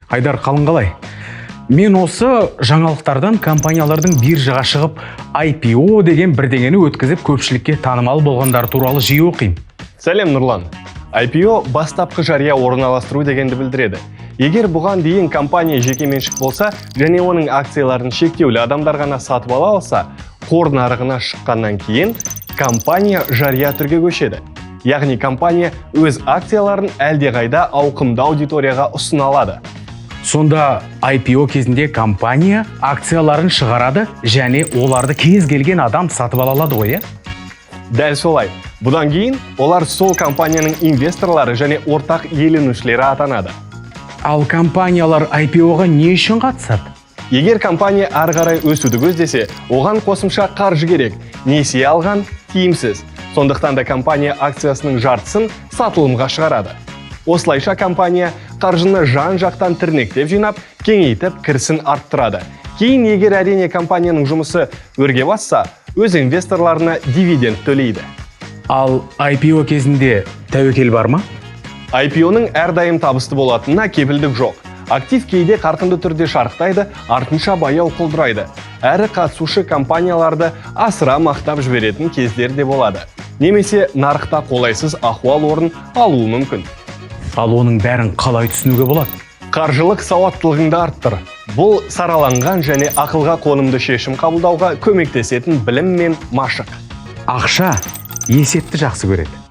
Айдар, қалың қалай? Мен осы жаңалықтардан компаниялардың биржаға шығып IPO деген бірдеңені өткізіп көпшілікке танымал болғандар туралы жиі оқимын. Сәлем, Нұрлан. IPO бастапқы жария орналастыру дегенді білдіреді. Егер бұған дейін компания жекеменшік болса және оның акцияларын шектеулі адамдар ғана сатып ала алса, қор нарығына шыққаннан кейін компания жария түрге көшеді. Яғни компания өз акцияларын әлдеқайда ауқымды аудиторияға ұсына алады. Сонда IPO кезінде компания акцияларын шығарады және оларды кез келген адам сатып ала алады ғой, Дәл солай. Бұдан кейін олар сол компанияның инвесторлары және ортақ иеленушілері атанады. Ал компаниялар IPO-ға не үшін қатысады? Егер компания ары қарай өсуді көздесе, оған қосымша қаржы керек. Несие алған тиімсіз. Сондықтан да компания акциясының жартысын сатылымға шығарады. Осылайша компания қаржыны жан-жақтан тірнектеп жинап, кеңейтіп, кірісін арттырады. Кейін егер әрине компанияның жұмысы өрге басса, өз инвесторларына дивиденд төлейді. Ал IPO кезінде тәуекел бар ма? IPO-ның әрдайым табысты болатынына кепілдік жоқ. Актив кейде қарқынды түрде шарықтайды, артынша баяу құлдырайды. Әрі қатысушы компанияларды асыра мақтап жіберетін кездер де болады. Немесе нарықта қолайсыз ахуал орын алуы мүмкін. Ал оның бәрін қалай түсінуге болады? Қаржылық сауаттылығыңды арттыр. Бұл сараланған және ақылға қонымды шешім қабылдауға көмектесетін білім мен машық. Ақша есепті жақсы көреді.